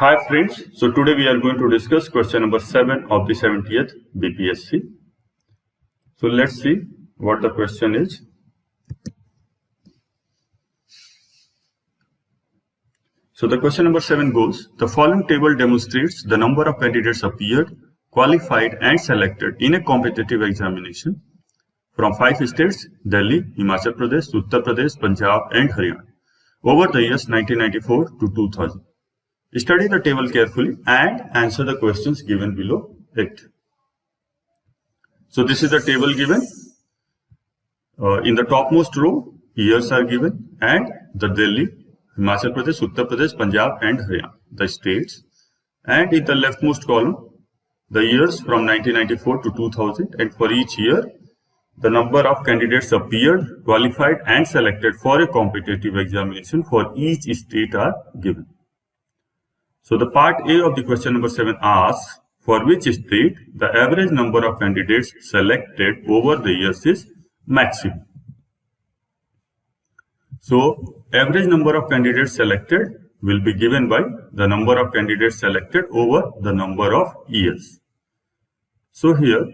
Hi friends, so today we are going to discuss question number 7 of the 70th BPSC. So let's see what the question is. So the question number 7 goes, the following table demonstrates the number of candidates appeared, qualified and selected in a competitive examination from 5 states, Delhi, Himachal Pradesh, Uttar Pradesh, Punjab and Haryana over the years 1994 to 2000. Study the table carefully and answer the questions given below it. So this is the table given. In the topmost row, years are given and the Delhi, Himachal Pradesh, Uttar Pradesh, Punjab and Haryana, the states. And in the leftmost column, the years from 1994 to 2000, and for each year, the number of candidates appeared, qualified and selected for a competitive examination for each state are given. So the part A of the question number 7 asks, for which state the average number of candidates selected over the years is maximum. So average number of candidates selected will be given by the number of candidates selected over the number of years. So here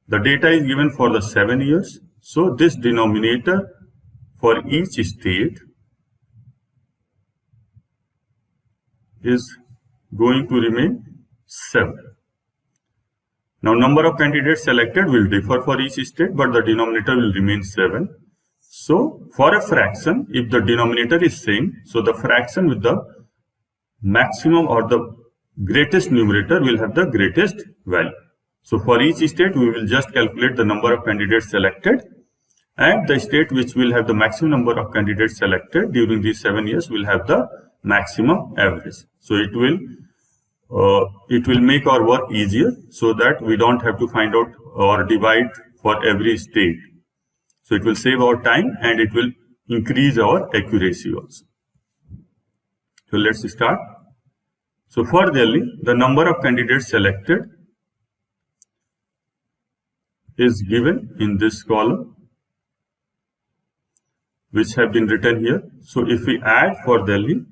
the data is given for the 7 years. So this denominator for each state is going to remain 7. Now number of candidates selected will differ for each state, but the denominator will remain 7. So for a fraction, if the denominator is same, so the fraction with the maximum or the greatest numerator will have the greatest value. So for each state, we will just calculate the number of candidates selected, and the state which will have the maximum number of candidates selected during these 7 years will have the maximum average. So it will make our work easier so that we don't have to find out or divide for every state. So it will save our time and it will increase our accuracy also. So let's start. So for Delhi, the number of candidates selected is given in this column, which have been written here. So if we add for Delhi,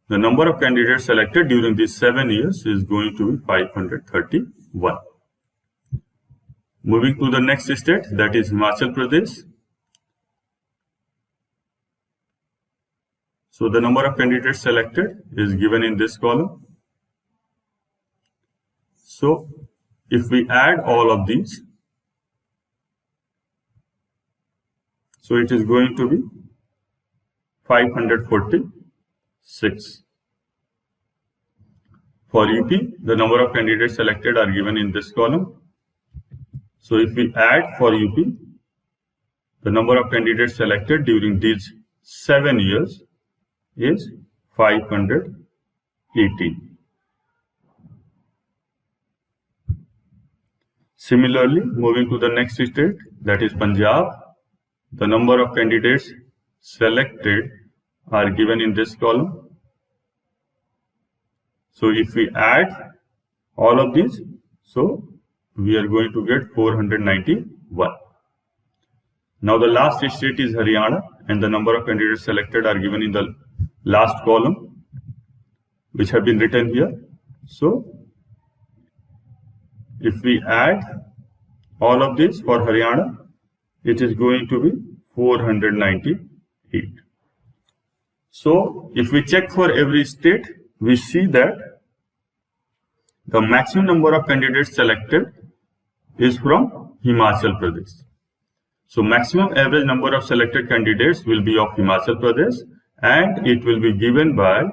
the number of candidates selected during these 7 years is going to be 531. Moving to the next state, that is Himachal Pradesh. So the number of candidates selected is given in this column. So if we add all of these, so it is going to be 546. For UP, the number of candidates selected are given in this column. So if we add for UP, the number of candidates selected during these 7 years is 518. Similarly, moving to the next state, that is Punjab, the number of candidates selected are given in this column. So if we add all of these, so we are going to get 491. Now the last state is Haryana, and the number of candidates selected are given in the last column, which have been written here. So if we add all of this for Haryana, it is going to be 498. So if we check for every state, we see that the maximum number of candidates selected is from Himachal Pradesh. So maximum average number of selected candidates will be of Himachal Pradesh, and it will be given by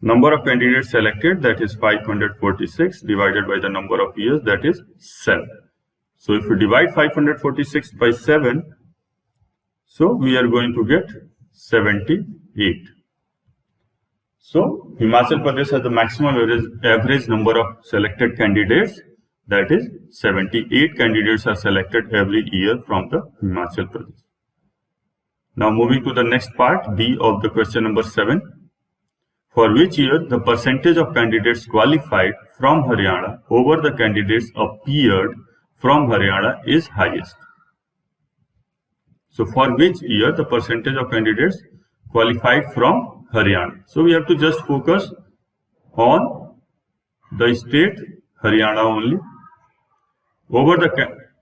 number of candidates selected, that is 546, divided by the number of years, that is 7. So if we divide 546 by 7, so we are going to get 78. So Himachal Pradesh has the maximum average number of selected candidates, that is 78 candidates are selected every year from the Himachal Pradesh. Now moving to the next part, B of the question number 7. For which year the percentage of candidates qualified from Haryana over the candidates appeared from Haryana is highest. So for which year the percentage of candidates qualified from Haryana. So we have to just focus on the state Haryana only over the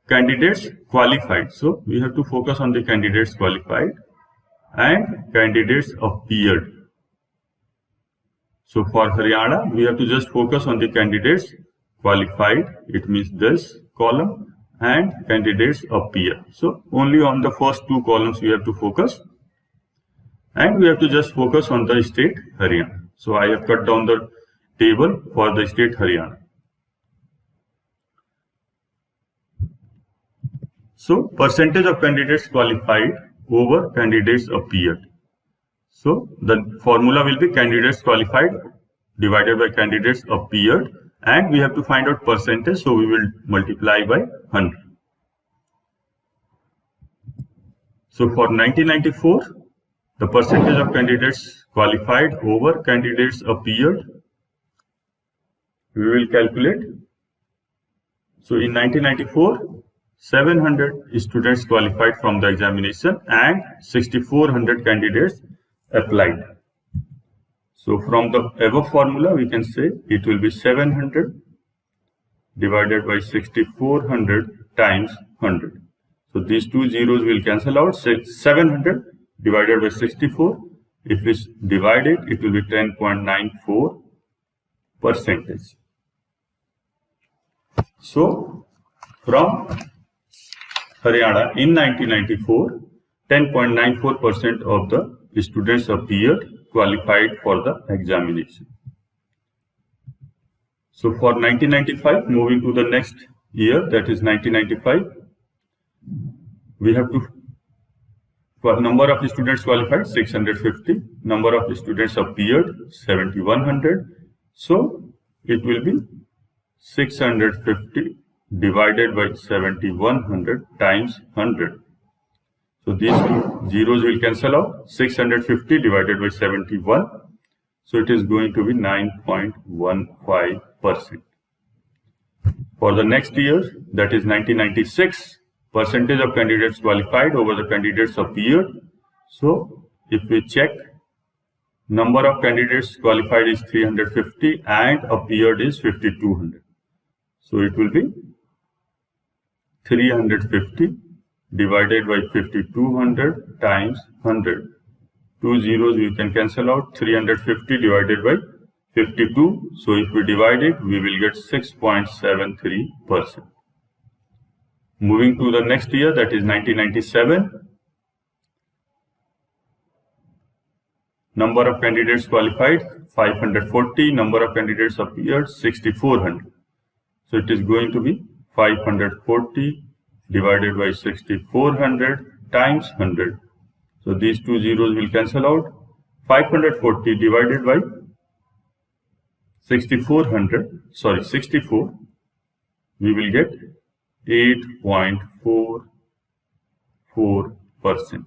candidates qualified. So we have to focus on the candidates qualified and candidates appeared. So for Haryana, we have to just focus on the candidates qualified, it means this column, and candidates appear. So only on the first two columns we have to focus, and we have to just focus on the state Haryana. So I have cut down the table for the state Haryana. So percentage of candidates qualified over candidates appeared. So the formula will be candidates qualified divided by candidates appeared, and we have to find out percentage, so we will multiply by 100. So for 1994, the percentage of candidates qualified over candidates appeared, we will calculate. So in 1994, 700 students qualified from the examination and 6,400 candidates applied. So from the above formula, we can say it will be 700 divided by 6,400 times 100. So these two zeros will cancel out. 700 divided by 64. If we divide it, it will be 10.94 percentage. So from Haryana in 1994, 10.94% of the students appeared qualified for the examination. So for 1995, moving to the next year, that is 1995, we have to, number of students qualified 650, number of students appeared 7,100. So it will be 650 divided by 7,100 times 100. So these two zeros will cancel out. 650 divided by 71. So it is going to be 9.15%. For the next year, that is 1996, percentage of candidates qualified over the candidates appeared. So if we check, number of candidates qualified is 350 and appeared is 5,200. So it will be 350 divided by 5,200 times 100. Two zeros we can cancel out. 350 divided by 52. So if we divide it, we will get 6.73%. Moving to the next year, that is 1997. Number of candidates qualified 540. Number of candidates appeared 6,400. So it is going to be 540 divided by 6,400 times 100. So these two zeros will cancel out. 540 divided by 64, we will get 8.44%.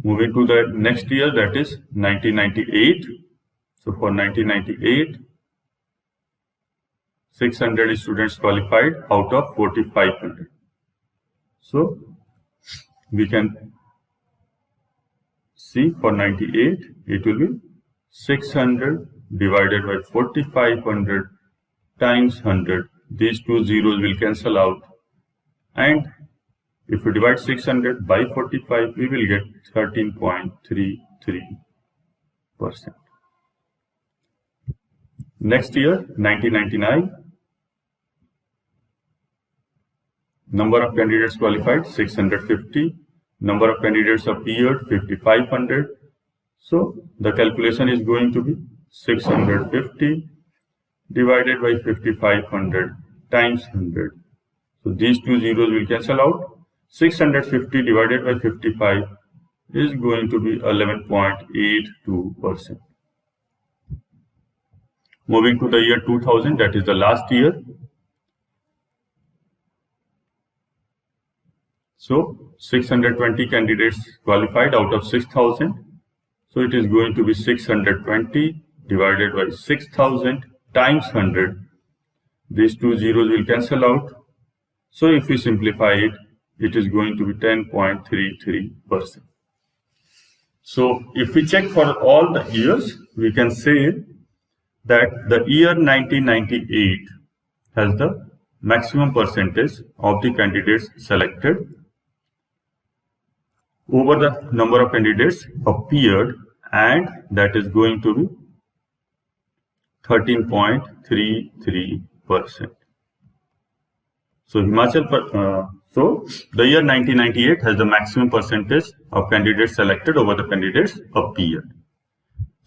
Moving to the next year, that is 1998. So for 1998, 600 students qualified out of 4,500. So we can see for 98, it will be 600 divided by 4,500 times 100. These two zeros will cancel out. And if we divide 600 by 45, we will get 13.33%. Next year, 1999. Number of candidates qualified 650. Number of candidates appeared 5,500. So the calculation is going to be 650 divided by 5,500 times 100. So these two zeros will cancel out. 650 divided by 55 is going to be 11.82%. Moving to the year 2000, that is the last year. So 620 candidates qualified out of 6,000. So it is going to be 620 divided by 6,000 times 100. These two zeros will cancel out. So if we simplify it, it is going to be 10.33%. So if we check for all the years, we can say that the year 1998 has the maximum percentage of the candidates selected over the number of candidates appeared, and that is going to be 13.33%. So so the year 1998 has the maximum percentage of candidates selected over the candidates appeared.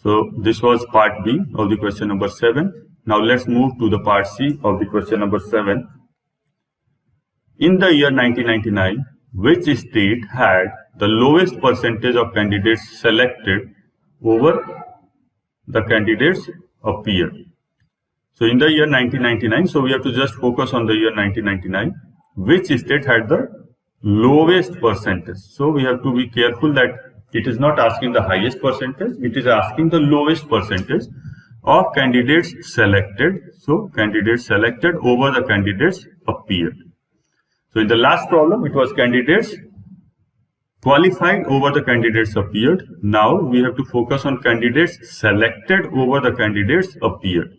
So this was part B of the question number 7. Now let's move to the part C of the question number 7. In the year 1999, which state had the lowest percentage of candidates selected over the candidates appeared? So in the year 1999, so we have to just focus on the year 1999. Which state had the lowest percentage? So we have to be careful that it is not asking the highest percentage, it is asking the lowest percentage of candidates selected. So candidates selected over the candidates appeared. So in the last problem, it was candidates qualified over the candidates appeared. Now we have to focus on candidates selected over the candidates appeared.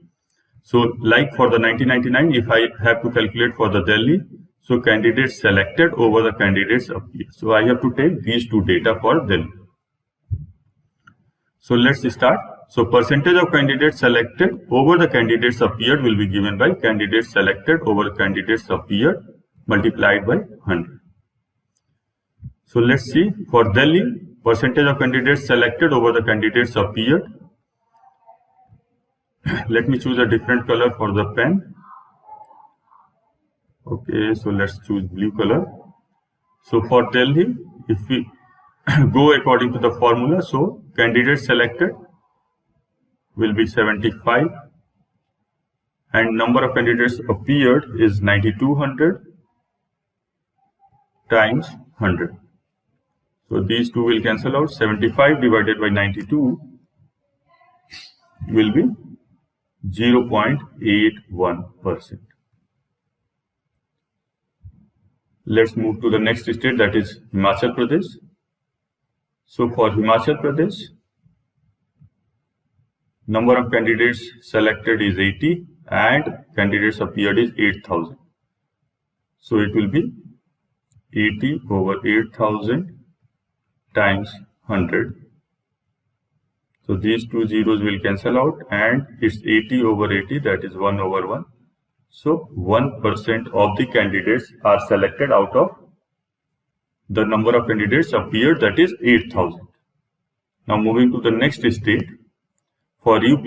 So like for the 1999, if I have to calculate for the Delhi, so candidates selected over the candidates appeared. So I have to take these two data for Delhi. So let's start. So percentage of candidates selected over the candidates appeared will be given by candidates selected over candidates appeared multiplied by 100. So let's see for Delhi, percentage of candidates selected over the candidates appeared. Let me choose a different color for the pen. Okay, so let's choose blue color. So for Delhi, if we go according to the formula, so candidates selected will be 75 and number of candidates appeared is 9200 times 100. So these two will cancel out. 75 divided by 92 will be 0.81%. Let's move to the next state, that is Himachal Pradesh. So for Himachal Pradesh, number of candidates selected is 80 and candidates appeared is 8000. So it will be 80 over 8000 times 100. So these two zeros will cancel out and it's 80 over 80, that is 1 over 1. So 1% of the candidates are selected out of the number of candidates appeared, that is 8000. Now moving to the next state, for UP,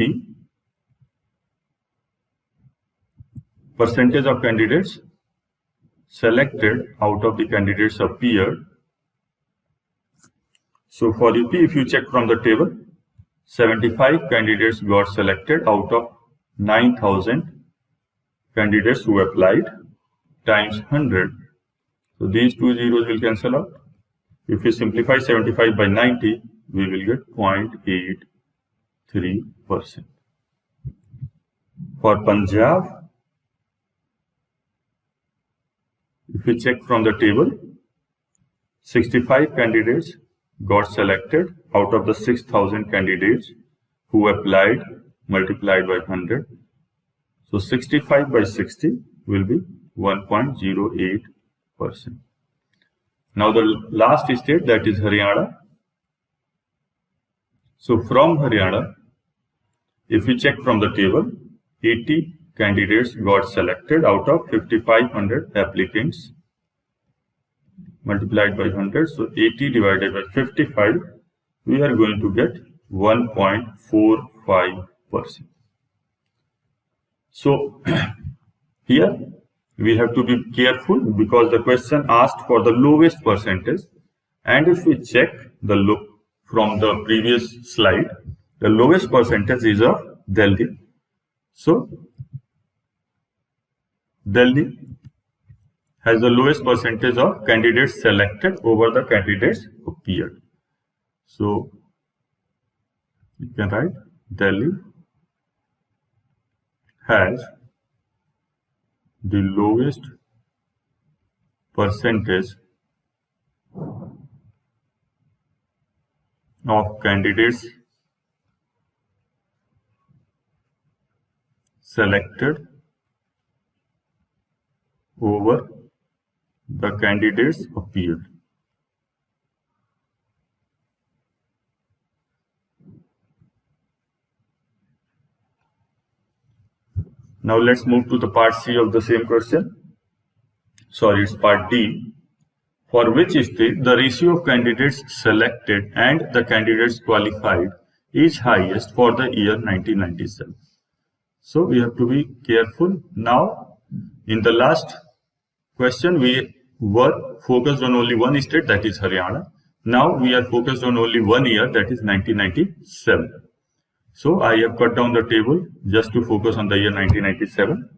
percentage of candidates selected out of the candidates appeared. So for UP, if you check from the table, 75 candidates got selected out of 9000 candidates who applied times 100. So these two zeros will cancel out. If we simplify 75 by 90, we will get 0.83%. For Punjab, if we check from the table, 65 candidates got selected out of the 6000 candidates who applied multiplied by 100. So 65 by 60 will be 1.08%. Now the last state, that is Haryana. So from Haryana, if we check from the table, 80 candidates got selected out of 5500 applicants multiplied by 100. So 80 divided by 55, we are going to get 1.45%. So here we have to be careful because the question asked for the lowest percentage, and if we check the from the previous slide, the lowest percentage is of Delhi. So Delhi has the lowest percentage of candidates selected over the candidates appeared. So you can write Delhi has the lowest percentage of candidates selected over the candidates appeared. Now let's move to the part C of the same question. Sorry, it's part D. For which state the ratio of candidates selected and the candidates qualified is highest for the year 1997. So we have to be careful. Now, in the last question, we were focused on only one state, that is Haryana. Now we are focused on only 1 year, that is 1997. So I have cut down the table just to focus on the year 1997.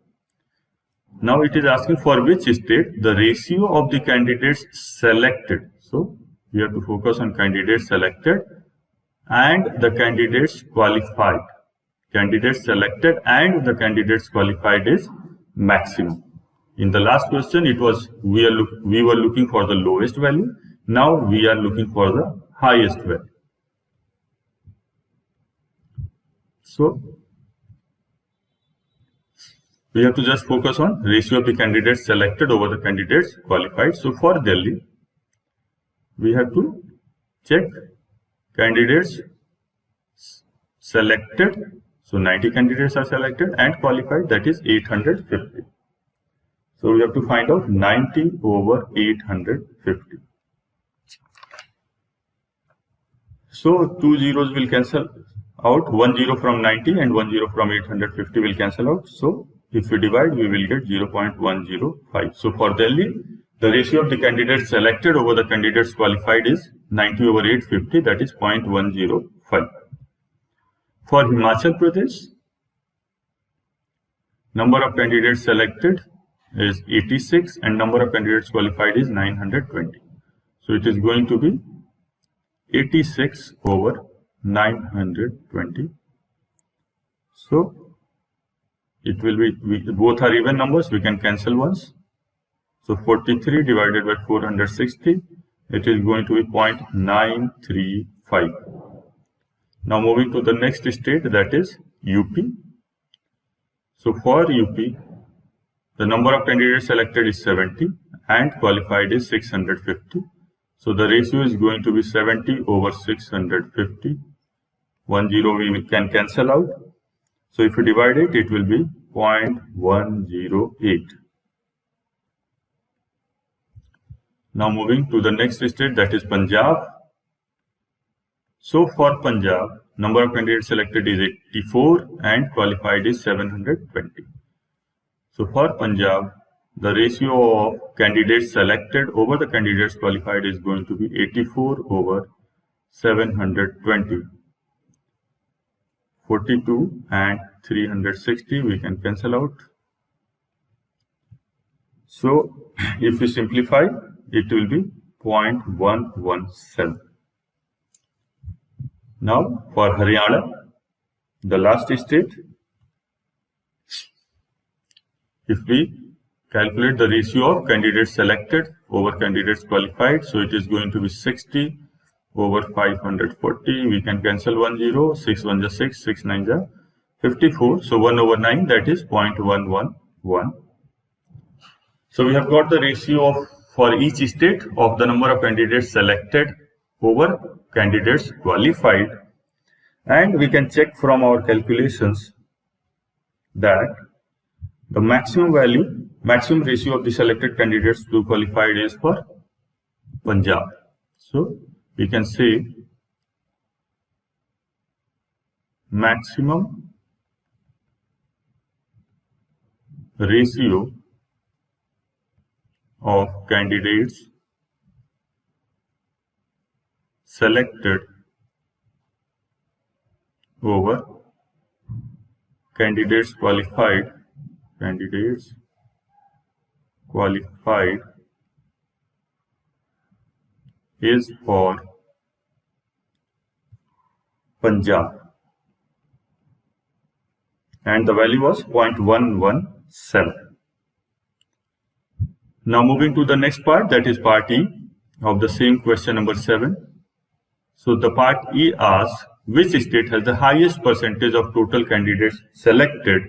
Now it is asking for which state the ratio of the candidates selected. So we have to focus on candidates selected and the candidates qualified. Candidates selected and the candidates qualified is maximum. In the last question, it was we were looking for the lowest value. Now we are looking for the highest value. So we have to just focus on ratio of the candidates selected over the candidates qualified. So for Delhi, we have to check candidates selected. So 90 candidates are selected and qualified, that is 850. So we have to find out 90 over 850. So 2 zeros will cancel out, 1 0 from 90 and 1 0 from 850 will cancel out. So if we divide, we will get 0.105. So for Delhi, the ratio of the candidates selected over the candidates qualified is 90 over 850, that is 0.105. For Himachal Pradesh, number of candidates selected is 86 and number of candidates qualified is 920. So it is going to be 86 over 920. So it will be, both are even numbers, we can cancel once. So 43 divided by 460, it is going to be 0.935. Now moving to the next state, that is UP. So for UP, the number of candidates selected is 70 and qualified is 650. So the ratio is going to be 70 over 650. 1 0 we can cancel out. So if we divide it, it will be 0.108. Now moving to the next state, that is Punjab. So for Punjab, number of candidates selected is 84 and qualified is 720. So for Punjab, the ratio of candidates selected over the candidates qualified is going to be 84 over 720. 42 and 360 we can cancel out. So if we simplify, it will be 0.117. Now for Haryana, the last state, if we calculate the ratio of candidates selected over candidates qualified, so it is going to be 60 over 540. We can cancel 1 0, 6 1 is 6, 6 9 is 54. So 1 over 9, that is 0.111. So we have got the ratio of for each state of the number of candidates selected over candidates qualified, and we can check from our calculations that the maximum ratio of the selected candidates to qualified is for Punjab. So we can say maximum ratio of candidates selected over candidates qualified is for Punjab, and the value was 0.117. Now moving to the next part, that is part E of the same question number 7. So the part E asks which state has the highest percentage of total candidates selected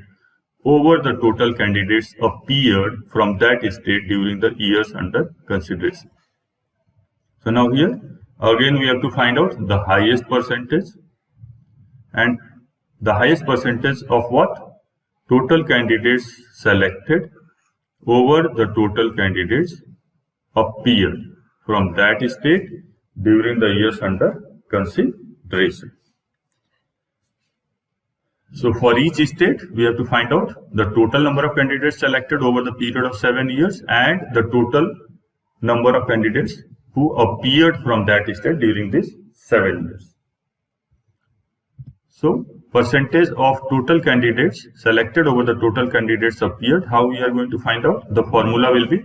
over the total candidates appeared from that state during the years under consideration. So now here again we have to find out the highest percentage, and the highest percentage of what? Total candidates selected over the total candidates appeared from that state during the years under consideration. So for each state, we have to find out the total number of candidates selected over the period of 7 years and the total number of candidates who appeared from that state during these 7 years. So percentage of total candidates selected over the total candidates appeared. How we are going to find out? The formula will be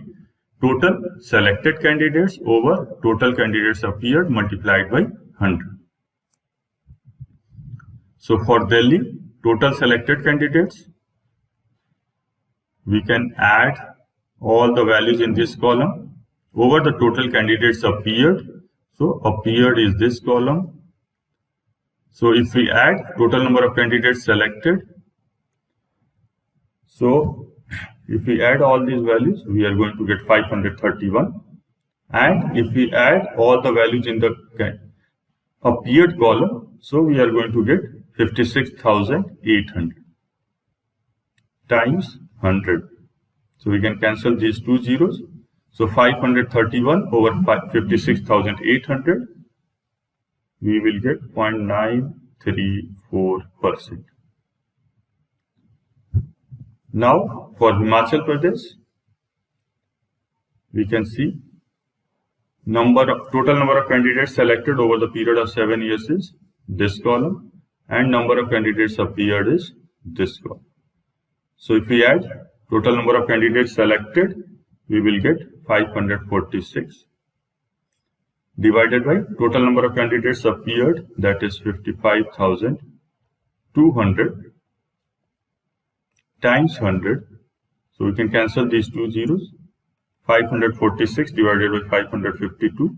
total selected candidates over total candidates appeared multiplied by 100. So for Delhi, total selected candidates, we can add all the values in this column over the total candidates appeared. So appeared is this column. So if we add total number of candidates selected, so if we add all these values, we are going to get 531. And if we add all the values in the appeared column, so we are going to get 56,800 times 100. So we can cancel these two zeros. So 531 over 56,800, we will get 0.934%. Now for Himachal Pradesh, we can see total number of candidates selected over the period of 7 years is this column, and number of candidates appeared is this column. So if we add total number of candidates selected, we will get 546 divided by total number of candidates appeared, that is 55,200 times 100. So we can cancel these two zeros. 546 divided by 552.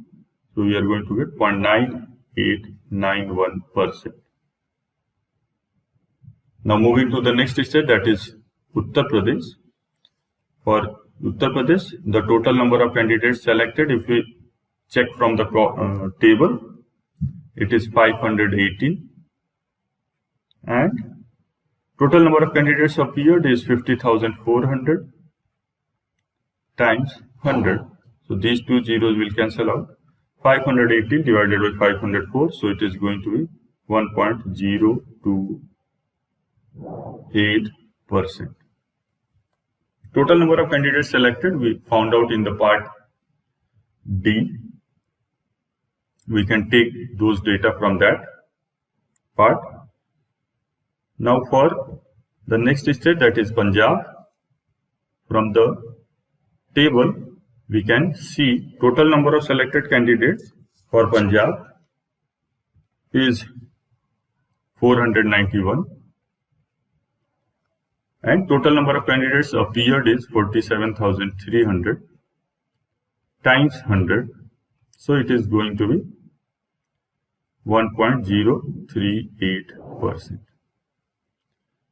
So we are going to get 0.9891%. Now moving to the next state, that is Uttar Pradesh. For Uttar Pradesh, the total number of candidates selected, if we check from the table, it is 518, and total number of candidates appeared is 50,400 times 100. So these two zeros will cancel out. 518 divided by 504, so it is going to be 1.028%. Total number of candidates selected, we found out in the part D. We can take those data from that part. Now for the next state, that is Punjab, from the table we can see total number of selected candidates for Punjab is 491 and total number of candidates appeared is 47,300 times 100. So it is going to be 1.038%.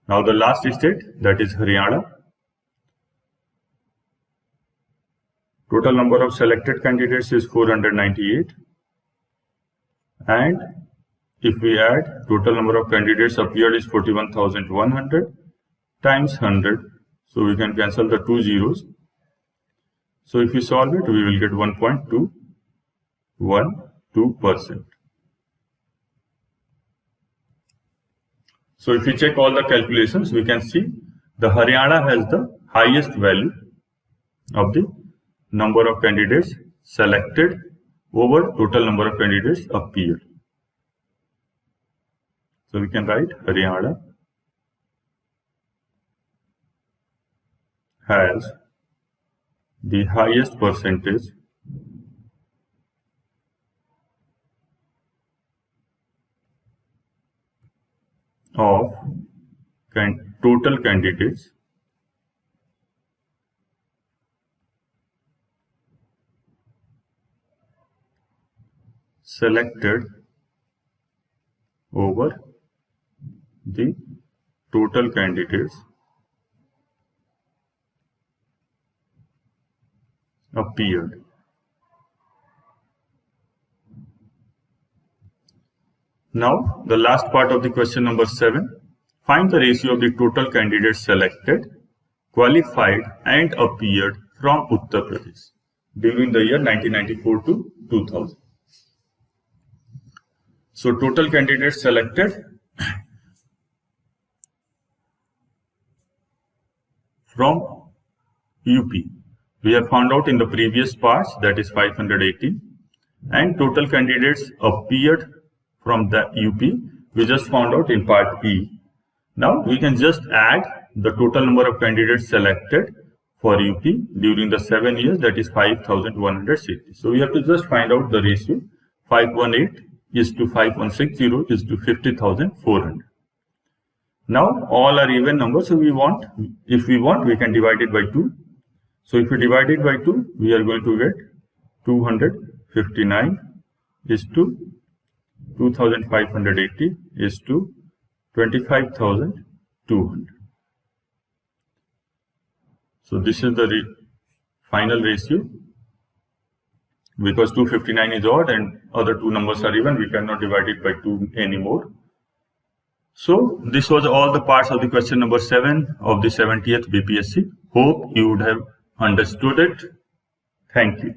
Now the last state, that is Haryana. Total number of selected candidates is 498, and if we add total number of candidates appeared is 41,100 times 100, so we can cancel the two zeros. So if we solve it, we will get 1.212%. So if we check all the calculations, we can see the Haryana has the highest value of the number of candidates selected over total number of candidates appeared. So we can write Haryana has the highest percentage of total candidates selected over the total candidates appeared. Now, the last part of the question number 7. Find the ratio of the total candidates selected, qualified and appeared from Uttar Pradesh during the year 1994 to 2000. So, total candidates selected from UP. We have found out in the previous parts, that is 518, and total candidates appeared from the UP, we just found out in part E. Now we can just add the total number of candidates selected for UP during the 7 years, that is 5,160. So we have to just find out the ratio. 518 is to 5160 is to 50,400. Now all are even numbers, so if we want, we can divide it by 2. So if we divide it by 2, we are going to get 259 is to 2,580 is to 25,200. So this is the final ratio. Because 259 is odd and other two numbers are even, we cannot divide it by 2 anymore. So this was all the parts of the question number 7 of the 70th BPSC. Hope you would have understood it. Thank you.